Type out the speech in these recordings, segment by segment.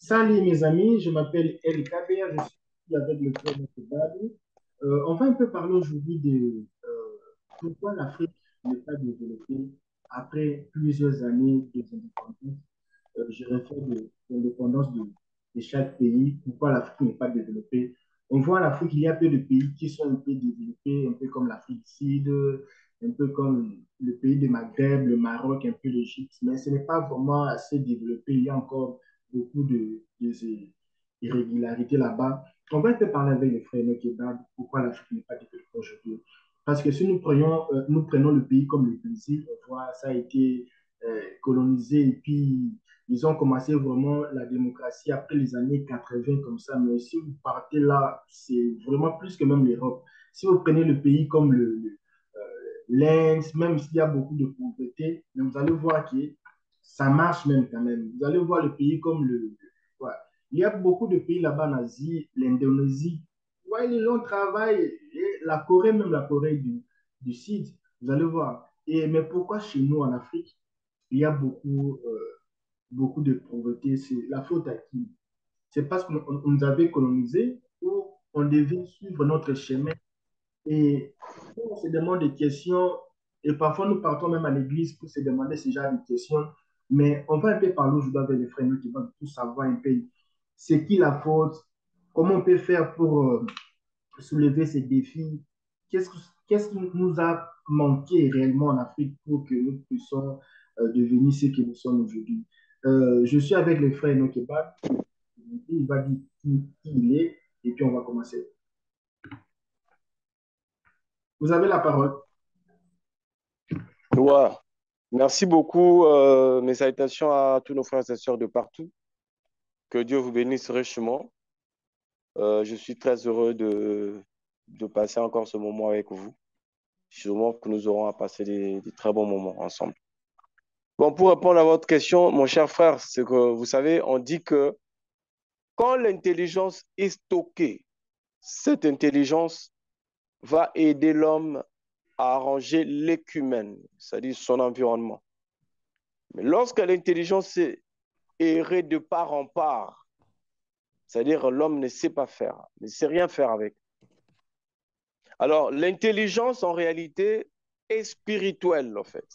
Salut mes amis, je m'appelle El Kader, je suis ici avec le frère Kebab. On va un peu parler aujourd'hui de pourquoi l'Afrique n'est pas développée après plusieurs années de indépendance. Je réfère de l'indépendance de chaque pays, pourquoi l'Afrique n'est pas développée. On voit en Afrique, il y a peu de pays qui sont un peu développés, un peu comme l'Afrique du Sud, un peu comme le pays de Maghreb, le Maroc, un peu l'Égypte, mais ce n'est pas vraiment assez développé. Il y a encore beaucoup de ces irrégularités là-bas. On va un peu parler avec les frères Kebab, pourquoi l'Afrique n'est pas développée aujourd'hui. Parce que si nous prenons le pays comme le Brésil, on voit ça a été colonisé et puis ils ont commencé vraiment la démocratie après les années 80 comme ça. Mais si vous partez là, c'est vraiment plus que même l'Europe. Si vous prenez le pays comme l'Inde, même s'il y a beaucoup de pauvreté, mais vous allez voir que ça marche même quand même. Vous allez voir le pays comme ouais. Il y a beaucoup de pays là-bas en Asie, l'Indonésie. Ouais, les gens travaillent. Et la Corée, même la Corée du Sud, vous allez voir. Mais pourquoi chez nous en Afrique, il y a beaucoup de pauvreté? C'est la faute à qui? C'est parce qu'on nous avait colonisés ou on devait suivre notre chemin et on se demande des questions, et parfois nous partons même à l'église pour se demander ce genre de questions, mais on va un peu parler aujourd'hui avec les frères qui vont tout savoir un peu c'est qui la faute, comment on peut faire pour soulever ces défis, qu'est-ce, qu'est-ce qui nous a manqué réellement en Afrique pour que nous puissions devenir ce que nous sommes aujourd'hui. Je suis avec le frère Nokeba, il va dire qui il est, et puis on va commencer. Vous avez la parole. Ouais. Merci beaucoup. Mes salutations à tous nos frères et sœurs de partout. Que Dieu vous bénisse richement. Je suis très heureux de passer encore ce moment avec vous. Sûrement que nous aurons à passer des très bons moments ensemble. Bon, pour répondre à votre question, mon cher frère, c'est que vous savez, on dit que quand l'intelligence est stockée, cette intelligence va aider l'homme à arranger l'écumène, c'est-à-dire son environnement. Mais lorsque l'intelligence est errer de part en part. C'est-à-dire l'homme ne sait pas faire, ne sait rien faire avec. Alors, l'intelligence, en réalité, est spirituelle, en fait.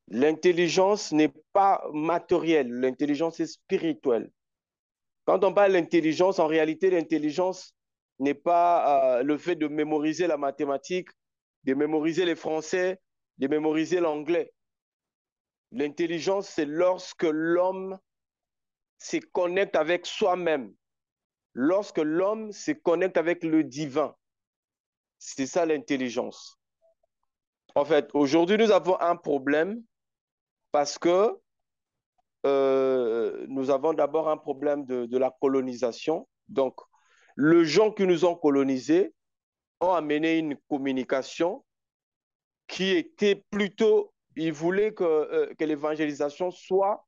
L'intelligence n'est pas matérielle, l'intelligence est spirituelle. Quand on parle d'intelligence, en réalité, l'intelligence n'est pas le fait de mémoriser la mathématique, de mémoriser les français, de mémoriser l'anglais. L'intelligence, c'est lorsque l'homme se connecte avec soi-même, lorsque l'homme se connecte avec le divin. C'est ça l'intelligence. En fait, aujourd'hui, nous avons un problème parce que nous avons d'abord un problème de la colonisation. Donc, les gens qui nous ont colonisés ont amené une communication qui était plutôt, ils voulaient que l'évangélisation soit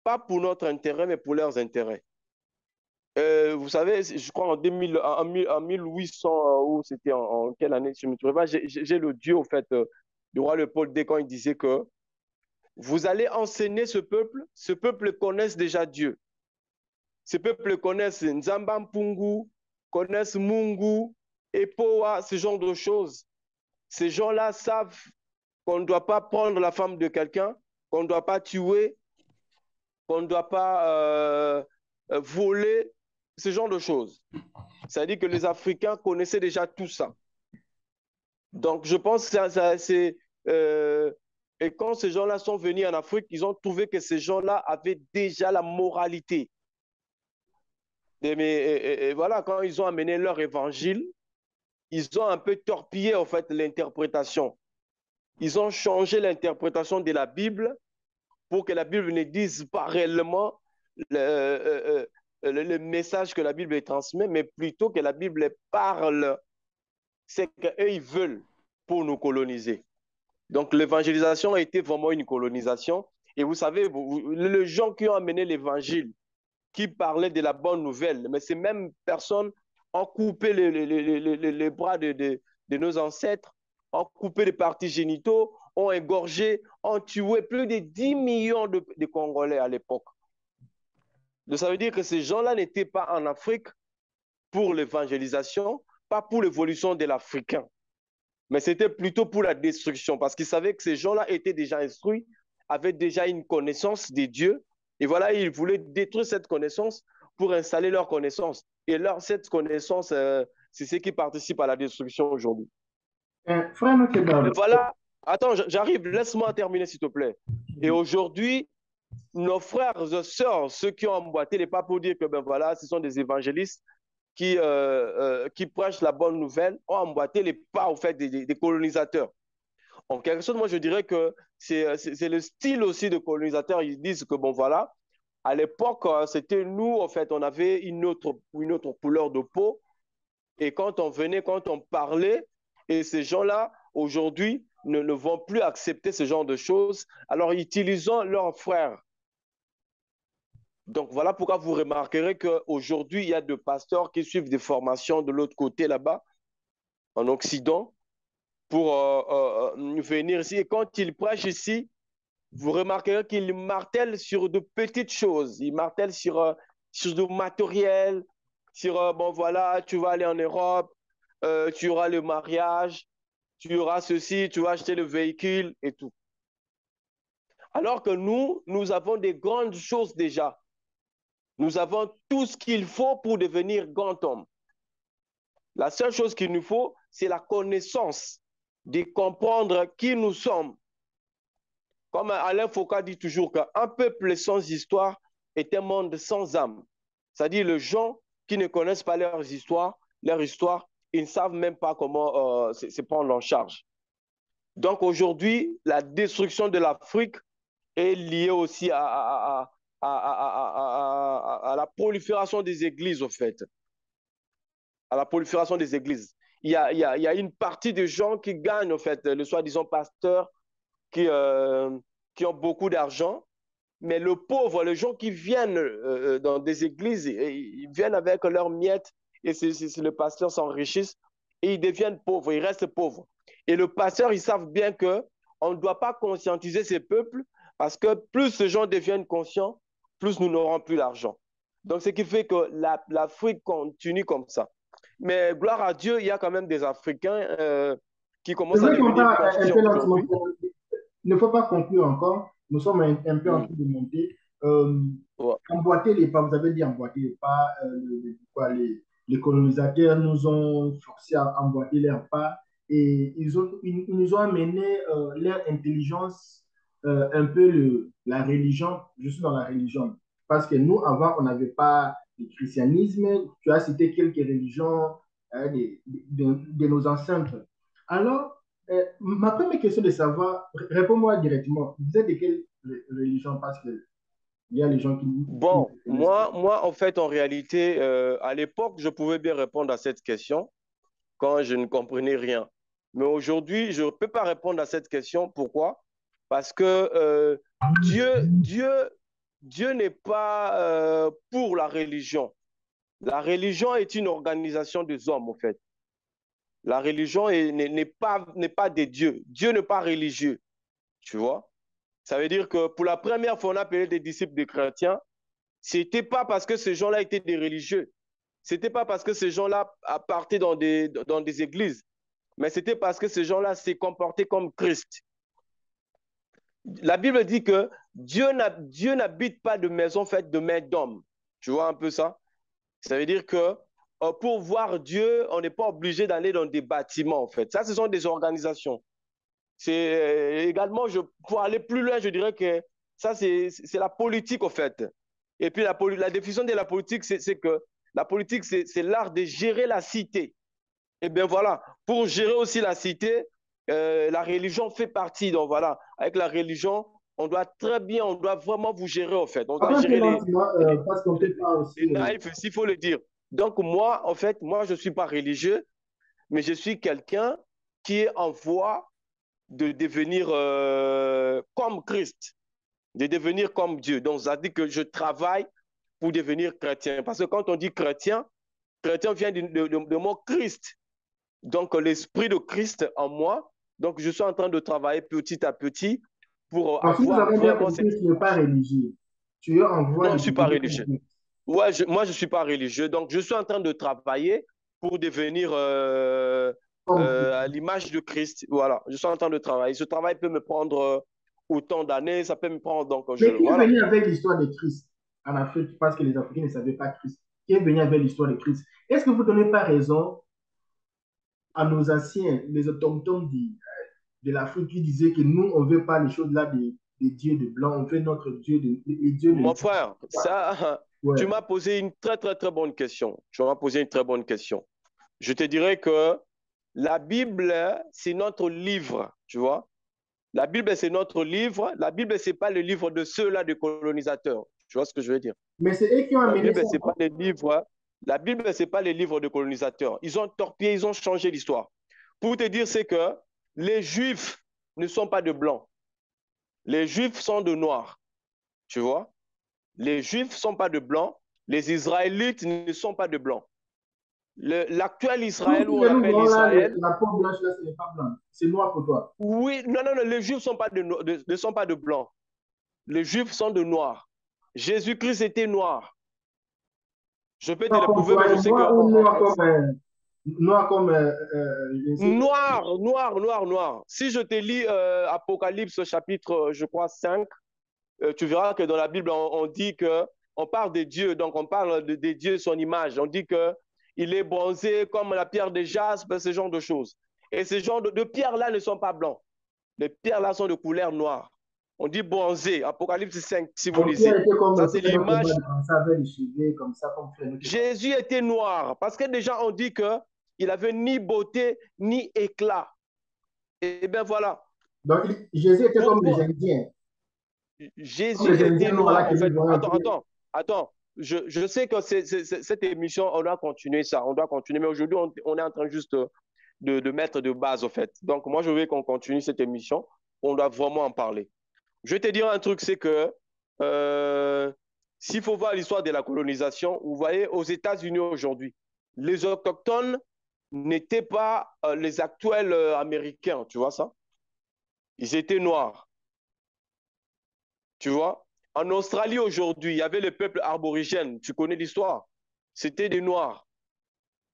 pas pour notre intérêt, mais pour leurs intérêts. Vous savez, je crois en, 2000, en 1800, ou c'était en quelle année, je ne me souviens pas, j'ai le Dieu, au fait, du roi Léopold II, quand il disait que vous allez enseigner ce peuple connaisse déjà Dieu. Ce peuple connaisse Nzamba Mpungu, connaissent Mungu, Epoa, ce genre de choses. Ces gens-là savent qu'on ne doit pas prendre la femme de quelqu'un, qu'on ne doit pas tuer, qu'on ne doit pas voler, ce genre de choses. C'est-à-dire que les Africains connaissaient déjà tout ça. Donc, je pense que c'est... et quand ces gens-là sont venus en Afrique, ils ont trouvé que ces gens-là avaient déjà la moralité. Et voilà, quand ils ont amené leur évangile, ils ont un peu torpillé, en fait, l'interprétation. Ils ont changé l'interprétation de la Bible pour que la Bible ne dise pas réellement le message que la Bible transmet, mais plutôt que la Bible parle c'est qu'eux, ils veulent pour nous coloniser. Donc, l'évangélisation a été vraiment une colonisation. Et vous savez, les gens qui ont amené l'évangile, qui parlaient de la bonne nouvelle, mais ces mêmes personnes ont coupé les bras de nos ancêtres, ont coupé les parties génitaux, ont égorgé, ont tué plus de 10 millions de Congolais à l'époque. Donc, ça veut dire que ces gens-là n'étaient pas en Afrique pour l'évangélisation, pas pour l'évolution de l'Africain, mais c'était plutôt pour la destruction, parce qu'ils savaient que ces gens-là étaient déjà instruits, avaient déjà une connaissance des dieux, et voilà, ils voulaient détruire cette connaissance pour installer leur connaissance. Et cette connaissance, c'est ce qui participe à la destruction aujourd'hui. Frère Et Kebab, voilà, attends, j'arrive, laisse-moi terminer, s'il te plaît. Et aujourd'hui, nos frères et sœurs, ceux qui ont emboîté les pas pour dire que ben voilà, ce sont des évangélistes qui prêchent la bonne nouvelle, ont emboîté les pas au fait des colonisateurs. En quelque sorte, moi je dirais que c'est le style aussi de colonisateurs. Ils disent que bon voilà, à l'époque, c'était nous, en fait, on avait une autre couleur de peau. Et quand on venait, quand on parlait, et ces gens-là, aujourd'hui, ne vont plus accepter ce genre de choses. Alors, utilisons leurs frères. Donc, voilà pourquoi vous remarquerez qu'aujourd'hui, il y a des pasteurs qui suivent des formations de l'autre côté là-bas, en Occident, pour venir ici. Et quand ils prêchent ici, vous remarquerez qu'ils martèlent sur de petites choses. Ils martèlent sur du matériel, sur, bon voilà, tu vas aller en Europe, tu auras le mariage, tu auras ceci, tu vas acheter le véhicule et tout. Alors que nous avons des grandes choses déjà. Nous avons tout ce qu'il faut pour devenir grand homme. La seule chose qu'il nous faut, c'est la connaissance de comprendre qui nous sommes. Comme Alain Foucault dit toujours qu'un peuple sans histoire est un monde sans âme. C'est-à-dire les gens qui ne connaissent pas leur histoire, ils ne savent même pas comment se prendre en charge. Donc aujourd'hui, la destruction de l'Afrique est liée aussi à la prolifération des églises, au fait. À la prolifération des églises. Il y a une partie des gens qui gagnent, en fait, le soi-disant pasteur, qui ont beaucoup d'argent, mais le pauvre, les gens qui viennent dans des églises, ils viennent avec leurs miettes et le pasteur s'enrichisse et ils deviennent pauvres, ils restent pauvres. Et le pasteur, ils savent bien qu'on ne doit pas conscientiser ces peuples parce que plus ces gens deviennent conscients, plus nous n'aurons plus d'argent. Donc, ce qui fait que l'Afrique continue comme ça. Mais gloire à Dieu, il y a quand même des Africains qui c'est commencent à vrai qu'on devenir parle un peu conscients lentement. aujourd'hui. Il ne faut pas conclure encore. Nous sommes un peu en Mm. train de monter. Euh, Ouais. Emboîter les pas, vous avez dit emboîter les pas, les colonisateurs nous ont forcés à emboîter leurs pas et ils nous ont amené leur intelligence, un peu la religion. Je suis dans la religion. Parce que nous, avant, on n'avait pas le christianisme. Tu as cité quelques religions de nos ancêtres. Alors, ma première question de savoir, réponds-moi directement, vous êtes de quelle religion? Parce qu'il y a les gens qui ne Bon, connaissent pas. en fait, en réalité, à l'époque, je pouvais bien répondre à cette question quand je ne comprenais rien. Mais aujourd'hui, je ne peux pas répondre à cette question. Pourquoi? Parce que Dieu n'est pas pour la religion. La religion est une organisation des hommes, en fait. La religion n'est pas des dieux. Dieu n'est pas religieux, tu vois? Ça veut dire que pour la première fois, on a appelé des disciples des chrétiens. C'était pas parce que ces gens-là étaient des religieux. C'était pas parce que ces gens-là partaient dans des églises. Mais c'était parce que ces gens-là s'est comportés comme Christ. La Bible dit que Dieu n'habite pas de maison faite de mains d'hommes. Tu vois un peu ça? Ça veut dire que pour voir Dieu, on n'est pas obligé d'aller dans des bâtiments, en fait. Ça, ce sont des organisations. C'est également, pour aller plus loin, je dirais que ça, c'est la politique, en fait. Et puis, la définition de la politique, c'est que la politique, c'est l'art de gérer la cité. Et bien voilà, pour gérer aussi la cité, la religion fait partie. Donc voilà, avec la religion, on doit très bien, on doit vraiment vous gérer, en fait. On doit Après, un peu gérer lentement, les, parce qu'on peut pas les aussi. naïfs, s'il faut le dire. Donc moi, en fait, moi, je ne suis pas religieux, mais je suis quelqu'un qui est en voie de devenir comme Christ, de devenir comme Dieu. Donc, ça dit que je travaille pour devenir chrétien. Parce que quand on dit chrétien, chrétien vient de mot Christ. Donc, l'esprit de Christ en moi. Donc, je suis en train de travailler petit à petit pour Donc, si nous avoir avons bien vraiment compris, cette tu n'es pas image. religieux. Tu es en voie Non, je de ne suis pas devenir comme religieux. Christ. Ouais, moi, je ne suis pas religieux, donc je suis en train de travailler pour devenir Comme Christ. à l'image de Christ. Voilà, je suis en train de travailler. Ce travail peut me prendre autant d'années, ça peut me prendre, donc Mais qui est voilà. venu avec l'histoire de Christ en Afrique parce que les Africains ne savaient pas Christ? Qui est venu avec l'histoire de Christ? Est-ce que vous ne donnez pas raison à nos anciens, les autochtones de l'Afrique qui disaient que nous, on ne veut pas les choses là des dieux de blanc, on veut notre Dieu, les dieux de... Mon frère, ça, Ouais. tu m'as posé une très, très, très bonne question. Tu m'as posé une très bonne question. Je te dirais que la Bible, c'est notre livre, tu vois. La Bible, c'est notre livre. La Bible, ce n'est pas le livre de ceux-là, des colonisateurs. Tu vois ce que je veux dire? Mais c'est eux qui ont La amené Bible, ça, c'est pas non? les livres. La Bible, c'est pas les livres de colonisateurs. Ils ont torpillé, ils ont changé l'histoire. Pour te dire, c'est que les Juifs ne sont pas de blancs. Les Juifs sont de noirs. Tu vois? Les Juifs ne sont pas de blancs. Les Israélites ne sont pas de blancs. L'actuel Tout ce Israël, où on que nous appelle voyons là, Israël, la peau blanche là, ce n'est pas blanc. C'est noir pour toi. oui, non, non, non, les Juifs ne sont pas de blancs. Les Juifs sont de noirs. Jésus-Christ était noir. Je peux te Noir le comme prouver, mais quoi, je sais que ou noir comme je ne sais pas. noir, noir, noir, noir. Si je te lis Apocalypse chapitre, je crois, 5, tu verras que dans la Bible, on dit que on parle de Dieu, donc on parle de Dieu, son image. On dit que il est bronzé comme la pierre de jaspe, ce genre de choses. Et ces genres de pierres-là ne sont pas blancs. Les pierres-là sont de couleur noire. On dit bronzé, Apocalypse 5, si vous Donc, il a lisez. été comme Ça, c'est frère notre l'image. comme ça, avec les cheveux, comme ça, comme frère notre Jésus était noir parce que déjà on dit qu'il avait ni beauté ni éclat. Et bien voilà. Donc, Jésus était Pour, comme les pour, Indiens. Comme Jésus les était Indiens noirs là noir que en nous fait. voyons un Attends, peu. attends, attends. Je sais que cette émission, on doit continuer ça, on doit continuer. Mais aujourd'hui, on est en train juste de mettre de base, en fait. Donc, moi, je veux qu'on continue cette émission. On doit vraiment en parler. Je vais te dire un truc, c'est que euh, s'il faut voir l'histoire de la colonisation, vous voyez, aux États-Unis aujourd'hui, les autochtones n'étaient pas les actuels Américains, tu vois ça? Ils étaient noirs, tu vois? En Australie aujourd'hui, il y avait le peuple aborigène, tu connais l'histoire? C'était des noirs.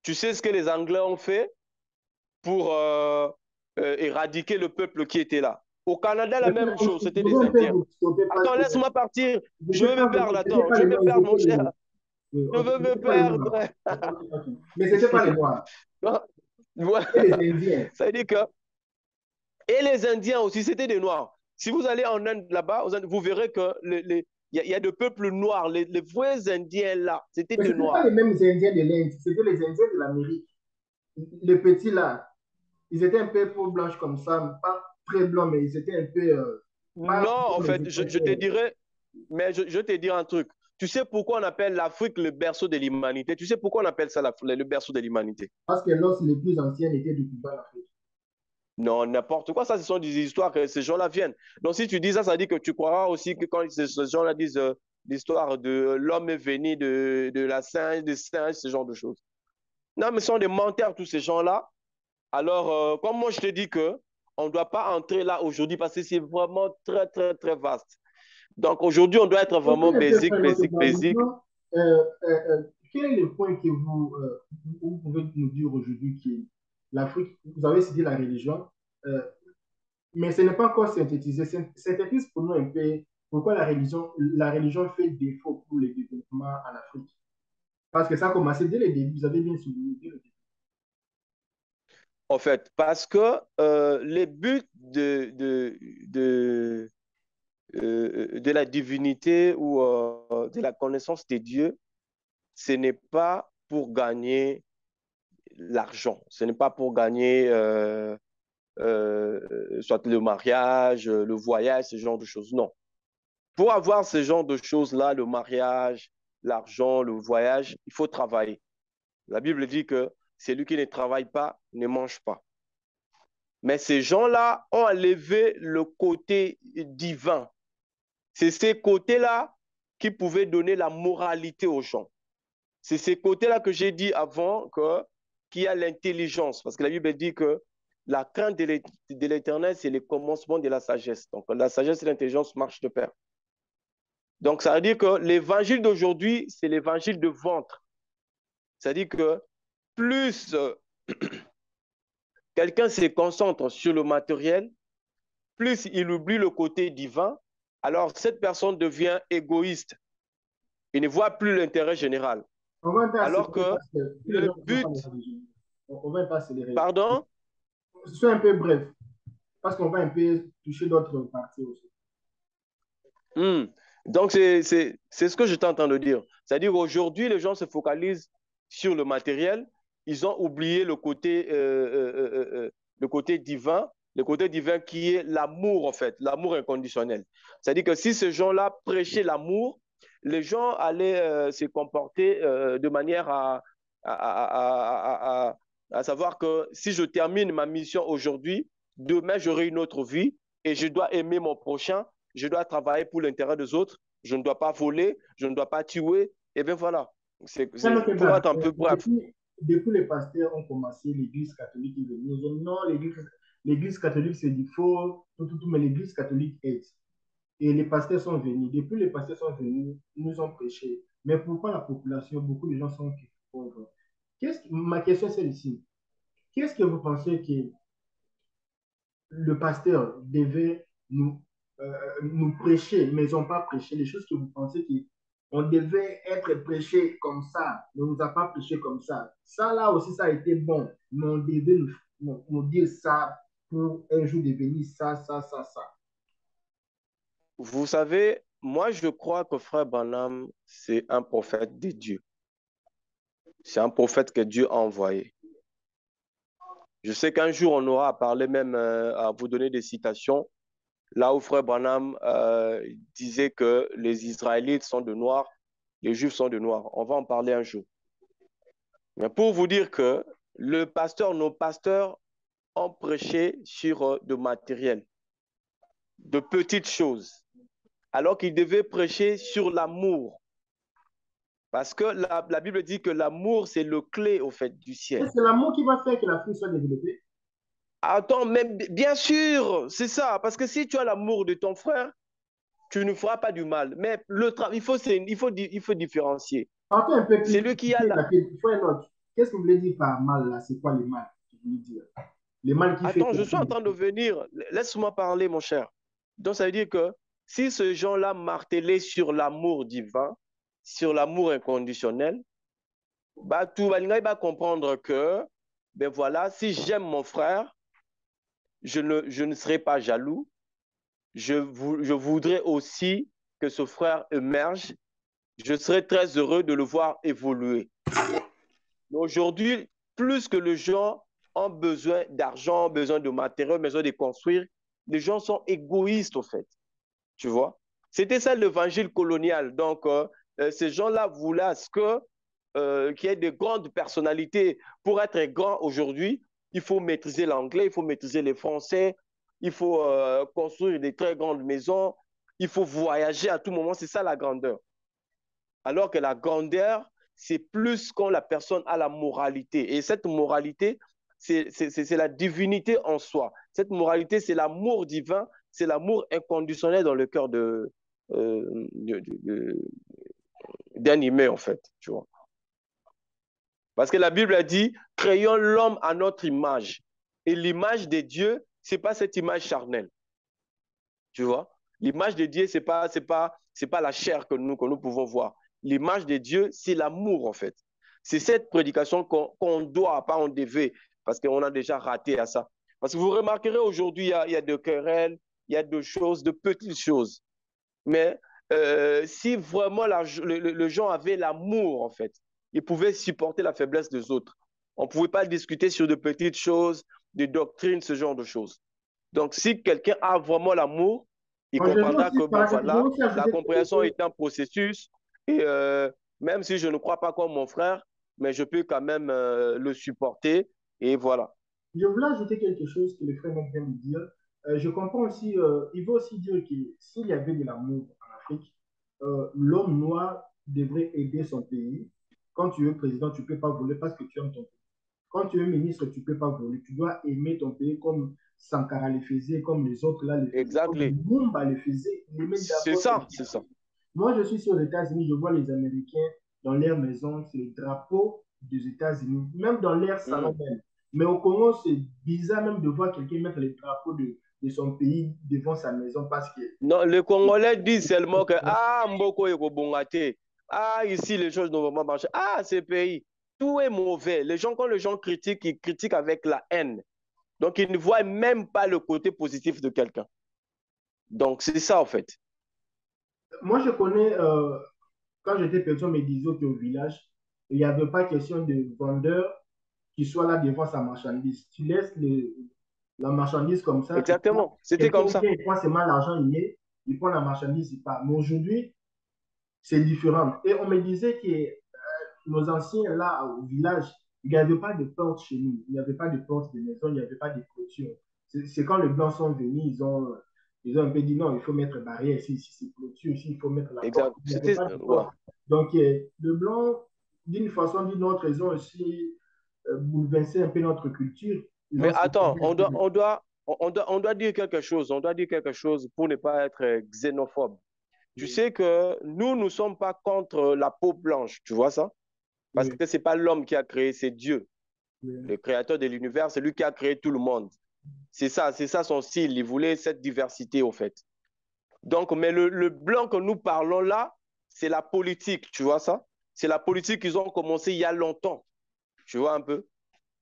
Tu sais ce que les Anglais ont fait pour éradiquer le peuple qui était là? Au Canada, la même chose, c'était Je des veux un peu Indiens. vous stopper parce Attends, que laisse-moi partir. je Je n'étais veux me pas, perdre, c'était attends. pas Je les veux me noirs, perdre, mon c'était cher. Je ok, veux me c'était pas les perdre. noirs. Ok. Mais c'était pas les noirs, c'était Voilà. les Indiens. Ça veut dire que. Et les Indiens aussi, c'était des Noirs. Si vous allez en Inde là-bas, vous verrez que y a de peuples noirs. Les vrais Indiens là, c'était Mais ce des n'étaient pas les Noirs. mêmes Indiens de l'Inde, c'était les Indiens de l'Amérique. Les petits là, ils étaient un peu peau blanche comme ça, pas très blancs, mais ils étaient un peu, Non, pas en comme les fait, je te Équatoriens. dirais, mais je te dire un truc. Tu sais pourquoi on appelle l'Afrique le berceau de l'humanité? Tu sais pourquoi on appelle ça le berceau de l'humanité? Parce que l'os les plus anciens étaient du Cuba en Afrique. Non, n'importe quoi. Ça, ce sont des histoires que ces gens-là viennent. Donc, si tu dis ça, ça dit que tu croiras aussi que quand ces gens-là disent l'histoire de l'homme est venu de la singe, des singes, ce genre de choses. Non, mais ce sont des menteurs, tous ces gens-là. Alors, comme moi, je te dis que on ne doit pas entrer là aujourd'hui parce que c'est vraiment très, très, très vaste. Donc, aujourd'hui, on doit être Donc, vraiment quel était basique, frère notre basique, basique. maintenant, quel est le point que vous pouvez nous dire aujourd'hui que l'Afrique, vous avez cité la religion, euh, mais ce n'est pas encore synthétisé. Synthétise pour nous un peu pourquoi la religion fait défaut pour le développement en Afrique. Parce que ça a commencé dès le début, vous avez bien souligné dès le début. En fait, parce que les buts de la divinité ou de la connaissance de Dieu, ce n'est pas pour gagner l'argent, ce n'est pas pour gagner soit le mariage, le voyage, ce genre de choses. Non. Pour avoir ce genre de choses-là, le mariage, l'argent, le voyage, il faut travailler. La Bible dit que celui qui ne travaille pas ne mange pas. Mais ces gens-là ont enlevé le côté divin. C'est ces côtés-là qui pouvaient donner la moralité aux gens. C'est ces côtés-là que j'ai dit avant qu'il y a l'intelligence. Parce que la Bible dit que la crainte de l'éternel, c'est le commencement de la sagesse. Donc la sagesse et l'intelligence marchent de pair. Donc, ça veut dire que l'évangile d'aujourd'hui, c'est l'évangile de ventre. C'est-à-dire que plus quelqu'un se concentre sur le matériel, plus il oublie le côté divin, alors cette personne devient égoïste. Il ne voit plus l'intérêt général. On va un peu Alors accélérer que parce que tous les le gens ne sont pas but, les religions. On va un peu accélérer. pardon, Sois un peu bref parce qu'on va un peu toucher d'autres parties aussi. hmm. Donc c'est ce que j'étais en train de dire. C'est-à-dire aujourd'hui, les gens se focalisent sur le matériel. Ils ont oublié le côté divin qui est l'amour en fait, l'amour inconditionnel. C'est-à-dire que si ces gens-là prêchaient l'amour, les gens allaient se comporter de manière à savoir que si je termine ma mission aujourd'hui, demain j'aurai une autre vie et je dois aimer mon prochain, je dois travailler pour l'intérêt des autres, je ne dois pas voler, je ne dois pas tuer. Et bien voilà, pour être un peu bref. Depuis les pasteurs ont commencé, l'Église catholique est venue. Ils ont dit non, l'Église catholique c'est du faux, mais l'Église catholique aide. Et les pasteurs sont venus. Depuis les pasteurs sont venus, ils nous ont prêché. Mais pourquoi la population, beaucoup de gens sont pauvres? Ma question c'est ici. Qu'est-ce que vous pensez que le pasteur devait nous prêcher, mais ils n'ont pas prêché les choses que vous pensez qu'on devait être prêché comme ça, mais on ne nous a pas prêché comme ça. Ça, là aussi, ça a été bon, mais on devait nous dire ça pour un jour devenir ça, ça, ça, ça. Vous savez, moi je crois que Frère Branham, c'est un prophète de Dieu. C'est un prophète que Dieu a envoyé. Je sais qu'un jour, on aura à parler même, à vous donner des citations, là où Frère Branham disait que les Israélites sont de noirs, les Juifs sont de noirs. On va en parler un jour. Mais pour vous dire que nos pasteurs ont prêché sur de matériel, de petites choses, alors qu'ils devaient prêcher sur l'amour. Parce que la Bible dit que l'amour, c'est le clé, au fait, du ciel. C'est l'amour qui va faire que la fille soit développée. Attends, même, bien sûr, c'est ça. Parce que si tu as l'amour de ton frère, tu ne feras pas du mal. Mais le travail, il faut différencier. Partons un peu C'est plus. lui qui a la... Il faut un autre. Qu'est-ce que vous voulez dire par mal là? C'est quoi le mal que vous voulez dire? Le mal qui fait Attends, que je la suis en fille. train de venir. Laisse-moi parler, mon cher. Donc, ça veut dire que si ce gens-là martelaient sur l'amour divin, sur l'amour inconditionnel, bah, tout le monde va comprendre que, ben voilà, si j'aime mon frère, je ne serai pas jaloux. Je voudrais aussi que ce frère émerge. Je serais très heureux de le voir évoluer. Aujourd'hui, plus que les gens ont besoin d'argent, besoin de matériaux, besoin de construire, les gens sont égoïstes, au fait. Tu vois? C'était ça l'évangile colonial. Donc, ces gens-là voulaient qu'il y ait de grandes personnalités. Pour être grand aujourd'hui, il faut maîtriser l'anglais, il faut maîtriser les français, il faut construire des très grandes maisons, il faut voyager à tout moment. C'est ça la grandeur. Alors que la grandeur, c'est plus quand la personne a la moralité. Et cette moralité, c'est la divinité en soi. Cette moralité, c'est l'amour divin, c'est l'amour inconditionnel dans le cœur d'un humain, en fait. Tu vois. Parce que la Bible a dit, créons l'homme à notre image. Et l'image de Dieu, ce n'est pas cette image charnelle. Tu vois? L'image de Dieu, c'est pas la chair que nous pouvons voir. L'image de Dieu, c'est l'amour, en fait. C'est cette prédication qu'on doit, pas on devait, parce qu'on a déjà raté à ça. Parce que vous remarquerez aujourd'hui, il y a de querelles, il y a de choses, de petites choses. Mais si vraiment le gens avait l'amour, en fait, ils pouvaient supporter la faiblesse des autres. On ne pouvait pas discuter sur de petites choses, de doctrines, ce genre de choses. Donc, si quelqu'un a vraiment l'amour, il Bon, comprendra que, ben je veux voilà, aussi la ajouter quelque compréhension chose. est un processus. Et même si je ne crois pas comme mon frère, mais je peux quand même le supporter. Et voilà. Je voulais ajouter quelque chose que le frère vient de dire. Je comprends aussi, il veut aussi dire que s'il y avait de l'amour en Afrique, l'homme noir devrait aider son pays. Quand tu es président, tu ne peux pas voler parce que tu aimes ton pays. Quand tu es ministre, tu ne peux pas voler. Tu dois aimer ton pays comme Sankara le faisait, comme les autres là le faisaient, comme Exactly. Lumumba le faisait. Il aimait C'est d'abord son ça, c'est pays. ça. Moi, je suis sur les États-Unis, je vois les Américains dans leur maison, c'est le drapeau des États-Unis, même dans leur salon Mhm. même. Mais au Congo, c'est bizarre même de voir quelqu'un mettre le drapeau de son pays devant sa maison parce que Non, les Congolais disent seulement que ah, Mboko est Bongate. Ah, ici, les choses ne vont pas marcher. Ah, ce pays, tout est mauvais. Les gens, quand les gens critiquent, ils critiquent avec la haine. Donc, ils ne voient même pas le côté positif de quelqu'un. Donc, c'est ça, en fait. moi, je connais, quand j'étais petit, on me disait qu'au village, il n'y avait pas question de vendeur qui soit là devant sa marchandise. Tu laisses la marchandise comme ça, tu vois, Exactement. C'était quelqu'un comme ça. vient, il prend seulement l'argent, il met, il prend la marchandise, il part. Mais aujourd'hui, c'est différent. Et on me disait que nos anciens là au village, il n'y avait pas de porte chez nous, il n'y avait pas de porte de maison, il n'y avait pas de clôture. C'est quand les Blancs sont venus, ils ont un peu dit non, il faut mettre barrière ici, ici c'est clôture, ici il faut mettre la porte. Exact. Il n'y avait C'était, pas de ouais. porte. Donc, le Blanc, d'une façon ou d'une autre, ils ont aussi bouleversé un peu notre culture. Ils Mais ont attends, séparé un peu. on doit dire quelque chose. On doit dire quelque chose pour ne pas être xénophobe. Tu Oui, sais que nous ne sommes pas contre la peau blanche. Tu vois ça? Parce oui, que ce n'est pas l'homme qui a créé, c'est Dieu. oui. Le créateur de l'univers, c'est lui qui a créé tout le monde. C'est ça son style. Il voulait cette diversité, au fait. Donc, mais le blanc que nous parlons là, c'est la politique, tu vois ça? C'est la politique qu'ils ont commencé il y a longtemps, tu vois un peu?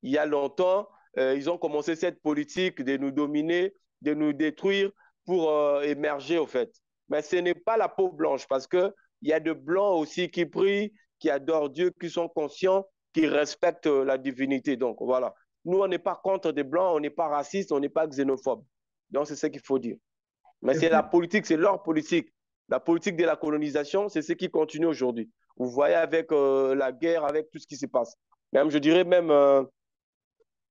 Il y a longtemps, ils ont commencé cette politique de nous dominer, de nous détruire pour émerger, au fait. Mais ce n'est pas la peau blanche, parce qu'il y a de blancs aussi qui prient, qui adorent Dieu, qui sont conscients, qui respectent la divinité. Donc, voilà. Nous, on n'est pas contre des blancs, on n'est pas raciste, on n'est pas xénophobe. Donc, c'est ce qu'il faut dire. Mais Et c'est puis, la politique, c'est leur politique. La politique de la colonisation, c'est ce qui continue aujourd'hui. Vous voyez avec la guerre, avec tout ce qui se passe. Même, je dirais même,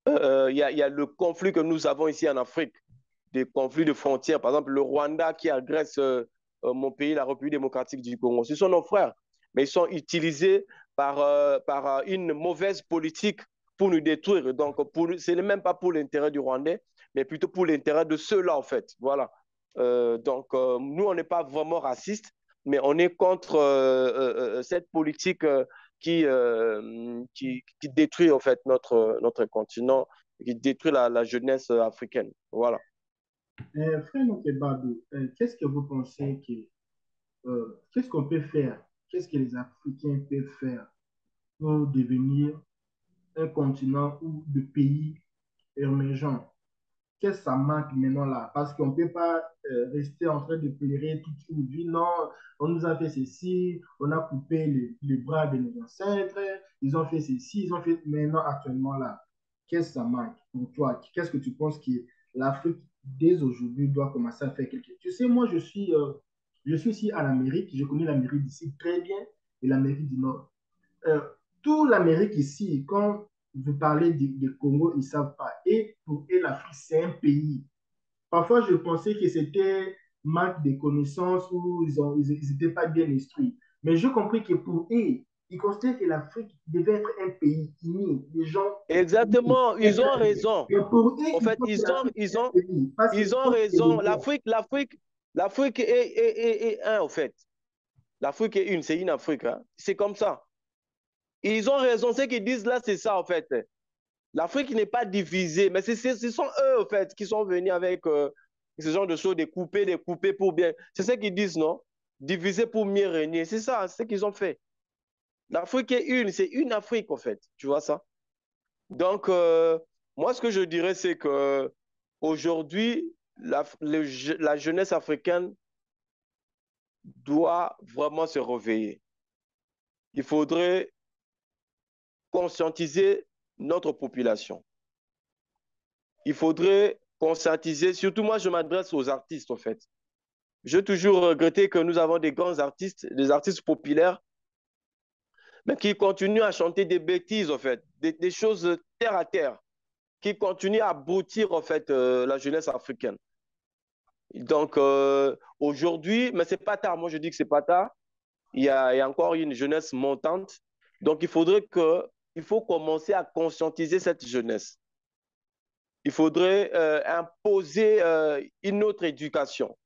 y a le conflit que nous avons ici en Afrique, des conflits de frontières. Par exemple, le Rwanda qui agresse mon pays, la République démocratique du Congo. Ce sont nos frères, mais ils sont utilisés par une mauvaise politique pour nous détruire. Donc, ce n'est même pas pour l'intérêt du Rwandais, mais plutôt pour l'intérêt de ceux-là, en fait. Voilà. Nous, on n'est pas vraiment racistes, mais on est contre cette politique qui détruit, en fait, notre continent, qui détruit la jeunesse africaine. Voilà. frère Nokebado, qu'est-ce que vous pensez qu'est-ce qu'on peut faire? Qu'est-ce que les Africains peuvent faire pour devenir un continent ou de pays émergents? Qu'est-ce que ça manque maintenant là? Parce qu'on ne peut pas rester en train de pleurer toute une vie. Non, on nous a fait ceci, on a coupé les bras de nos ancêtres, ils ont fait ceci, ils ont fait maintenant actuellement là. Qu'est-ce que ça manque pour toi? Qu'est-ce que tu penses que l'Afrique dès aujourd'hui doit commencer à faire quelque chose? Tu sais, moi je suis ici en Amérique, je connais l'Amérique d'ici très bien et l'Amérique du Nord. Euh, Tout l'Amérique ici, quand vous parlez de Congo, ils ne savent pas. Et pour eux, l'Afrique, c'est un pays. Parfois, je pensais que c'était manque de connaissances ou ils n'étaient pas bien instruits. Mais j'ai compris que pour eux, ils considèrent que l'Afrique devait être un pays uni, des gens unis. Exactement, ils ont raison. Mais pour eux, En ils fait, pensent que l'Afrique, c'est un pays. Parce ils qu'ils ont pensent que les raison. gens, L'Afrique est un, en fait. L'Afrique est une, c'est une Afrique, hein. C'est comme ça. Ils ont raison. Ce qu'ils disent là, c'est ça, en fait. L'Afrique n'est pas divisée, mais ce sont eux, en fait, qui sont venus avec ce genre de choses, des couper pour bien. C'est ce qu'ils disent, non? Diviser pour mieux régner. C'est ça, c'est ce qu'ils ont fait. L'Afrique est une, c'est une Afrique, en fait. Tu vois ça? Donc, moi, ce que je dirais, c'est que aujourd'hui, la jeunesse africaine doit vraiment se réveiller. Il faudrait conscientiser notre population. Il faudrait conscientiser, surtout moi, je m'adresse aux artistes, en fait. J'ai toujours regretté que nous avons des grands artistes, des artistes populaires, mais qui continuent à chanter des bêtises, en fait, des choses terre à terre, qui continuent à abrutir, en fait, la jeunesse africaine. Donc, aujourd'hui, mais c'est pas tard, moi je dis que c'est pas tard, il y a encore une jeunesse montante, donc il faut commencer à conscientiser cette jeunesse. Il faudrait imposer une autre éducation.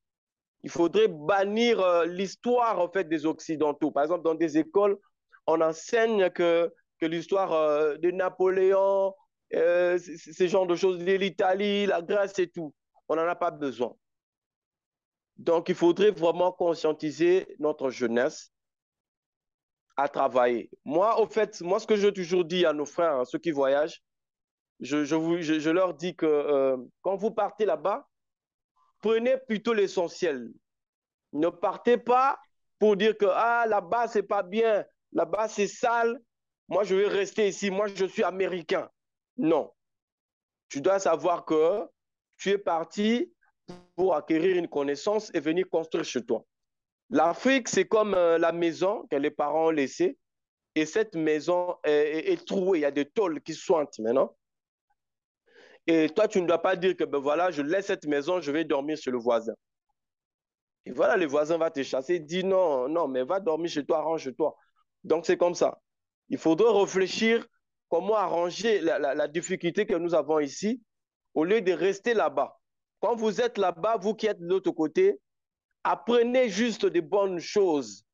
Il faudrait bannir l'histoire en fait, des Occidentaux. Par exemple, dans des écoles, on enseigne que l'histoire de Napoléon, ce genre de choses, de l'Italie, la Grèce et tout. On n'en a pas besoin. Donc, il faudrait vraiment conscientiser notre jeunesse à travailler. Moi, au fait, moi, ce que j'ai toujours dit à nos frères, hein, ceux qui voyagent, je leur dis que quand vous partez là-bas, prenez plutôt l'essentiel. Ne partez pas pour dire que ah, là-bas, c'est pas bien, là-bas, c'est sale, moi, je vais rester ici, moi, je suis américain. Non. Tu dois savoir que tu es parti pour acquérir une connaissance et venir construire chez toi. L'Afrique, c'est comme la maison que les parents ont laissée. Et cette maison est trouée. Il y a des tôles qui sointent maintenant. Et toi, tu ne dois pas dire que ben voilà, je laisse cette maison, je vais dormir chez le voisin. Et voilà, le voisin va te chasser. Il dit non, non, mais va dormir chez toi, arrange-toi. Donc, c'est comme ça. Il faudrait réfléchir comment arranger la difficulté que nous avons ici au lieu de rester là-bas. Quand vous êtes là-bas, vous qui êtes de l'autre côté, apprenez juste des bonnes choses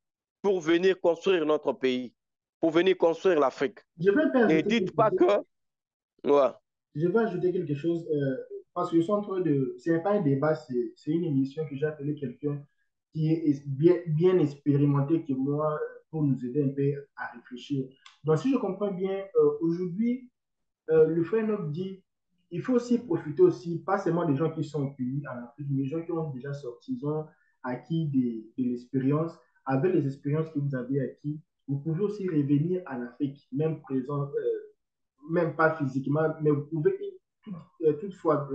pour venir construire notre pays, pour venir construire l'Afrique. Je vais Ne ajouter dites quelque pas chose. que... Ouais. Je vais ajouter quelque chose parce que je suis en train de. Ce n'est pas un débat, c'est une émission que j'ai appelé quelqu'un qui est bien expérimenté que moi pour nous aider un peu à réfléchir. Donc, si je comprends bien, aujourd'hui, le frère Nob dit il faut aussi profiter aussi, pas seulement des gens qui sont au pays en Afrique, mais des gens qui ont déjà sorti, ils ont acquis de l'expérience. Avec les expériences que vous avez acquis, vous pouvez aussi revenir en Afrique, même présent, même pas physiquement, mais vous pouvez toutefois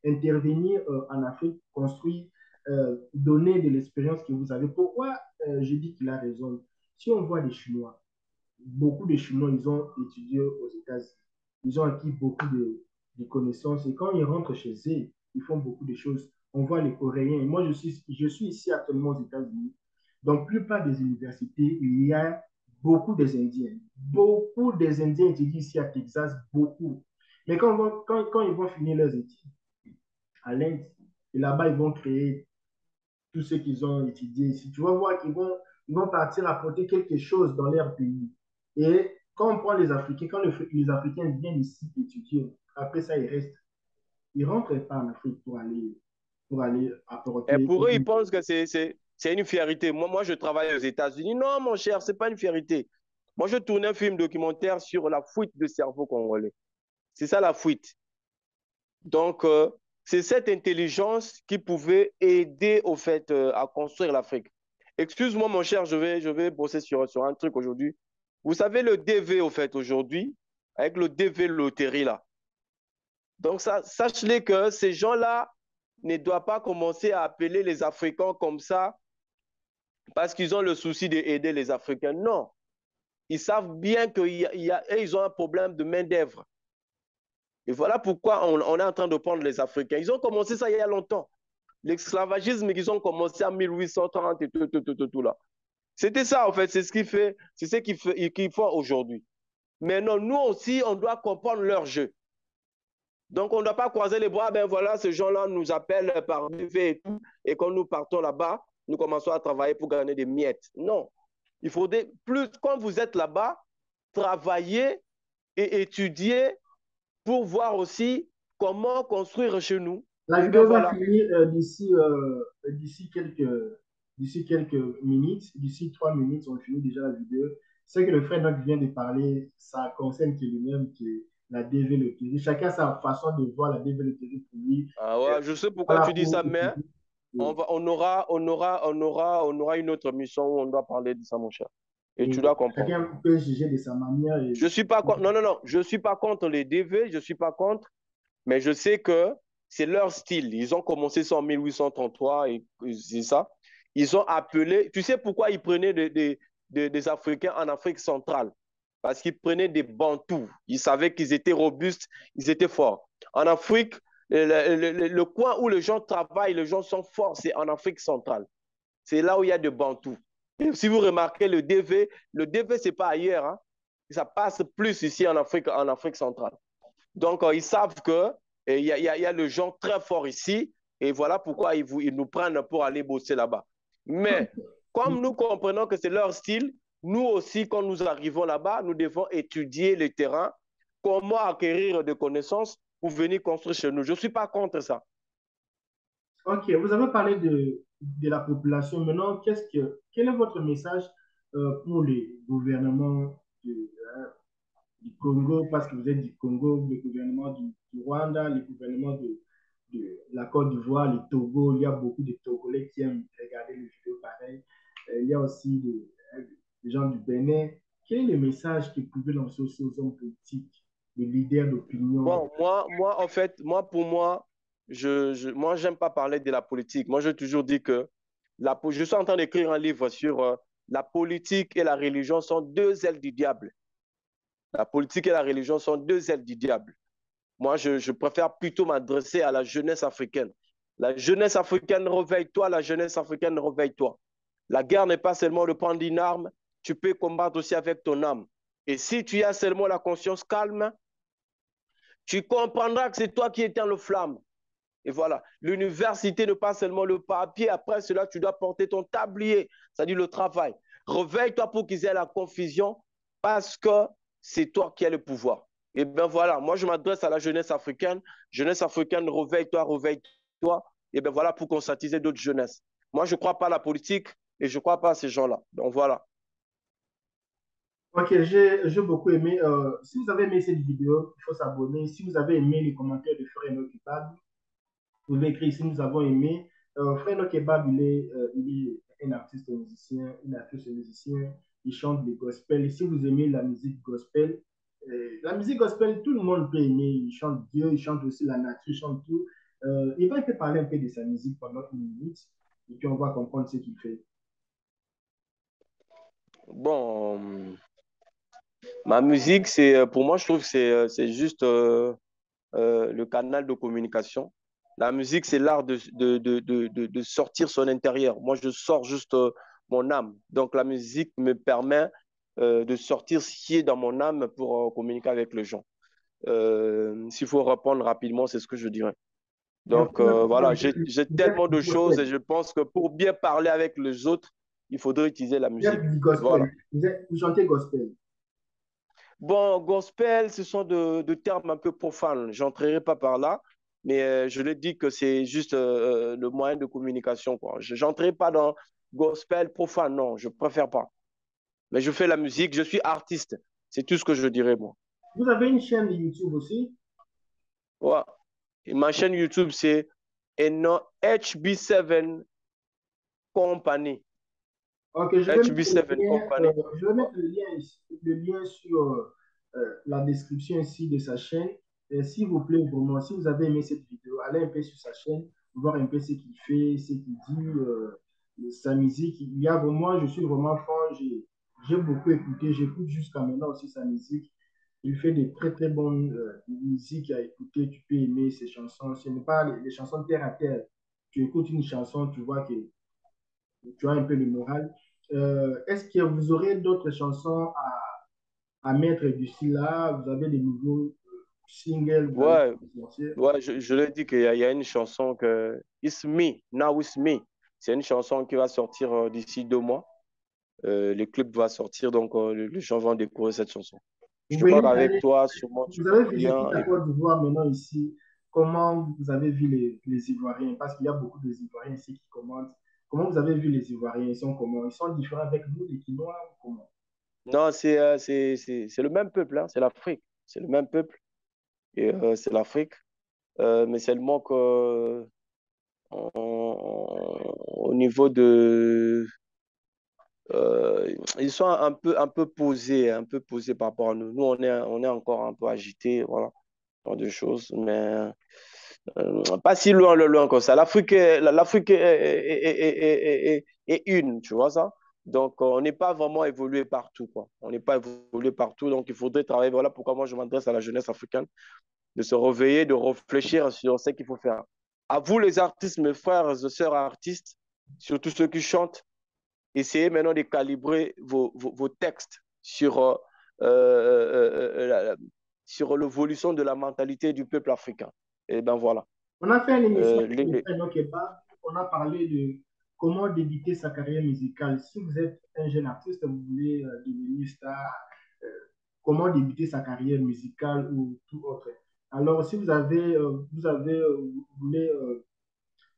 intervenir en Afrique, construire, donner de l'expérience que vous avez. Pourquoi je dis qu'il a raison? Si on voit des Chinois, beaucoup de Chinois, ils ont étudié aux États-Unis, ils ont acquis beaucoup de connaissances et quand ils rentrent chez eux, ils font beaucoup de choses. On voit les Coréens. Moi, je suis ici actuellement aux États-Unis. Dans la plupart des universités, il y a beaucoup des Indiens. Beaucoup des Indiens étudient ici à Texas, beaucoup. Mais quand ils vont finir leurs études à l'Inde, et là-bas, ils vont créer tout ce qu'ils ont étudié ici. Tu vas voir ils vont partir apporter quelque chose dans leur pays. Et quand on prend les Africains, quand les Africains viennent ici étudier, après ça, ils restent. Ils ne rentrent pas en Afrique pour aller Et apporter. pour eux, ils pensent que c'est une fierté. Moi, je travaille aux États-Unis. Non, mon cher, ce n'est pas une fierté. Moi, je tournais un film documentaire sur la fuite de cerveau congolais. C'est ça la fuite. Donc, c'est cette intelligence qui pouvait aider au fait à construire l'Afrique. Excuse-moi, mon cher, je vais bosser sur un truc aujourd'hui. Vous savez, le DV, au fait, aujourd'hui, avec le DV loterie, là. Donc, sachez que ces gens-là ne doivent pas commencer à appeler les Africains comme ça parce qu'ils ont le souci d'aider les Africains. Non. Ils savent bien qu'ils ont un problème de main-d'œuvre. Et voilà pourquoi on est en train de prendre les Africains. Ils ont commencé ça il y a longtemps. L'esclavagisme qu'ils ont commencé en 1830 et tout là. C'était ça, en fait. C'est ce qu'ils font aujourd'hui. Mais non, nous aussi, on doit comprendre leur jeu. Donc, on ne doit pas croiser les bras. Ben voilà, ces gens-là nous appellent par DV et tout. Et quand nous partons là-bas, nous commençons à travailler pour gagner des miettes. Non. Il faudrait plus, quand vous êtes là-bas, travailler et étudier pour voir aussi comment construire chez nous. La Et ben vidéo va voilà. finir d'ici quelques minutes. D'ici 3 minutes, on finit déjà la vidéo. Ce que le frère Noc vient de parler, ça concerne que lui-même, que la DV loterie. Chacun a sa façon de voir la DV loterie pour lui. Ah ouais, je sais pourquoi Voilà tu dis pour ça, mais on aura une autre mission où on doit parler de ça, mon cher. Et tu dois comprendre. chacun peut juger de sa manière. Je suis pas contre, non, non, non, je suis pas contre les DV, je suis pas contre, mais je sais que c'est leur style. Ils ont commencé ça en 1833 et c'est ça. Ils ont appelé, tu sais pourquoi ils prenaient des Africains en Afrique centrale? Parce qu'ils prenaient des Bantous. Ils savaient qu'ils étaient robustes, ils étaient forts. En Afrique, le coin où les gens travaillent, les gens sont forts, c'est en Afrique centrale. C'est là où il y a des Bantous. Et si vous remarquez le DV, ce n'est pas ailleurs. Hein. Ça passe plus ici en Afrique centrale. Donc, ils savent qu'il y a le gens très fort ici. Et voilà pourquoi ils nous prennent pour aller bosser là-bas. Mais comme nous comprenons que c'est leur style, nous aussi, quand nous arrivons là-bas, nous devons étudier le terrain, comment acquérir des connaissances pour venir construire chez nous. Je ne suis pas contre ça. Ok, vous avez parlé de la population. Maintenant, quel est votre message pour les gouvernements du Congo, parce que vous êtes du Congo, le gouvernement du Rwanda, le gouvernement de la Côte d'Ivoire, le Togo, il y a beaucoup de Togolais qui aiment regarder les vidéos pareilles. Il y a aussi des gens du Bénin. Quel est le message que vous pouvez lancer aussi aux hommes politiques, les leaders d'opinion? Bon, en fait, pour moi, moi, j'aime pas parler de la politique. Moi, je toujours dit que je suis en train d'écrire un livre sur la politique et la religion sont deux ailes du diable. La politique et la religion sont deux ailes du diable. Moi, je préfère plutôt m'adresser à la jeunesse africaine. La jeunesse africaine, réveille-toi. La jeunesse africaine, réveille-toi. La guerre n'est pas seulement de prendre une arme, tu peux combattre aussi avec ton âme. Et si tu as seulement la conscience calme, tu comprendras que c'est toi qui éteins le flamme. Et voilà, l'université n'est pas seulement le papier. Après cela, tu dois porter ton tablier, c'est-à-dire le travail. Réveille-toi pour qu'ils aient la confusion parce que c'est toi qui as le pouvoir. Et bien voilà, moi je m'adresse à la jeunesse africaine. Jeunesse africaine, réveille-toi, réveille-toi. Et bien voilà pour conscientiser d'autres jeunesses. Moi, je ne crois pas à la politique et je ne crois pas à ces gens-là. Donc voilà. Ok, j'ai beaucoup aimé. Si vous avez aimé cette vidéo, il faut s'abonner. Si vous avez aimé les commentaires de Frère Inoccupable, vous pouvez écrire si nous avons aimé. Frère Kebab, il est un artiste musicien, il chante des gospels. Et si vous aimez la musique gospel, la musique gospel, tout le monde peut aimer. Il chante Dieu, il chante aussi la nature, il chante tout. Il va te parler un peu de sa musique pendant une minute et puis on va comprendre ce qu'il fait. Bon, ma musique, pour moi, je trouve que c'est juste le canal de communication. La musique, c'est l'art de sortir son intérieur. Moi, je sors juste mon âme. Donc, la musique me permet de sortir ce qui est dans mon âme pour communiquer avec les gens. S'il faut répondre rapidement, c'est ce que je dirais. Donc, voilà, j'ai Vous êtes tellement du de choses et gospel. je pense que pour bien parler avec les autres, il faudrait utiliser la Vous êtes musique. du Voilà. gospel. Vous chantez gospel. Bon, gospel, ce sont de termes un peu profanes. Je n'entrerai pas par là, mais je l'ai dit que c'est juste le moyen de communication, quoi. Je n'entrerai pas dans gospel profane, non, je préfère pas. Mais je fais la musique, je suis artiste. C'est tout ce que je dirais, moi. Vous avez une chaîne de YouTube aussi. Ouais. Et ma chaîne YouTube, c'est HB7 Company. Ok, HB7 Company. je vais mettre le lien sur la description ici de sa chaîne. Et s'il vous plaît, vraiment, si vous avez aimé cette vidéo, allez un peu sur sa chaîne, voir un peu ce qu'il fait, ce qu'il dit, sa musique. Il y a vraiment, je suis vraiment fan, j'ai beaucoup écouté, j'écoute jusqu'à maintenant aussi sa musique. Il fait des très très bonnes musiques à écouter, tu peux aimer ses chansons. Ce n'est pas les chansons terre à terre. Tu écoutes une chanson, tu vois que tu as un peu le moral. Est-ce que vous aurez d'autres chansons à mettre d'ici là? Vous avez des nouveaux singles, vous allez Ouais, sortir. ouais, je l'ai dit qu'il y a une chanson que It's Me, Now It's Me. C'est une chanson qui va sortir d'ici 2 mois. Le clip va sortir, donc les gens vont découvrir cette chanson. Vous Je crois venez qu'avec d'aller, toi, sûrement, tu vous vas avez visité bien. la Côte d'Ivoire maintenant ici. Comment vous avez vu les Ivoiriens? Parce qu'il y a beaucoup d'Ivoiriens ici qui commentent. Comment vous avez vu les Ivoiriens? Ils sont comment? Ils sont différents avec nous, les Quinois, ou comment? Non, c'est le même peuple, hein, c'est l'Afrique. C'est le même peuple et c'est l'Afrique. Mais seulement que au niveau de. Ils sont un peu posés par rapport à nous. Nous, on est encore un peu agités, voilà, genre de choses, mais pas si loin, loin comme ça. L'Afrique est une, tu vois ça? Donc, on n'est pas vraiment évolué partout, quoi. On n'est pas évolué partout, donc il faudrait travailler. Voilà pourquoi moi, je m'adresse à la jeunesse africaine, de se réveiller, de réfléchir sur ce qu'il faut faire. À vous, les artistes, mes frères et sœurs artistes, surtout ceux qui chantent, essayez maintenant de calibrer vos textes euh, sur l'évolution de la mentalité du peuple africain. Et ben voilà. On a fait une émission Euh, avec les- le les- frère Enoch Eba, on a parlé de comment débuter sa carrière musicale. Si vous êtes un jeune artiste, vous voulez devenir star, euh, comment débuter sa carrière musicale ou tout autre. Alors, si vous voulez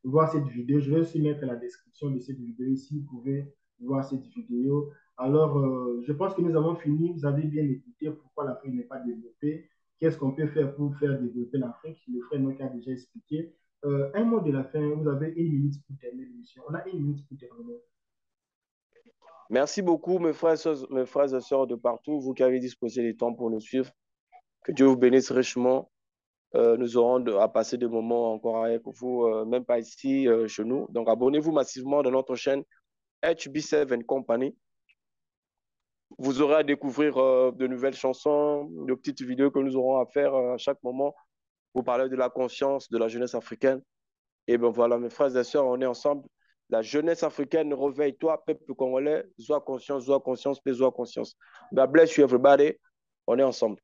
voir cette vidéo. Je vais aussi mettre la description de cette vidéo ici. Vous pouvez voir cette vidéo. Alors, je pense que nous avons fini. Vous avez bien écouté pourquoi l'Afrique n'est pas développée. Qu'est-ce qu'on peut faire pour faire développer l'Afrique? Le frère Nock a déjà expliqué. Un mot de la fin. Vous avez une minute pour terminer l'émission. On a une minute pour terminer. Merci beaucoup, mes frères et sœurs de partout, vous qui avez disposé du temps pour nous suivre. Que Dieu vous bénisse richement. Nous aurons à passer des moments encore avec vous, même pas ici, chez nous. Donc, abonnez-vous massivement dans notre chaîne HB7 Company. Vous aurez à découvrir de nouvelles chansons, de petites vidéos que nous aurons à faire à chaque moment pour parler de la conscience de la jeunesse africaine. Et bien voilà, mes frères et sœurs, on est ensemble. La jeunesse africaine, réveille-toi, peuple congolais, sois conscience, paix, sois conscience. God bless you, everybody. On est ensemble.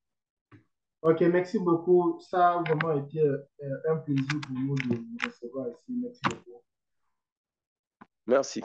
OK, merci beaucoup. Ça a vraiment été un plaisir pour nous de vous recevoir ici. Merci beaucoup. Merci.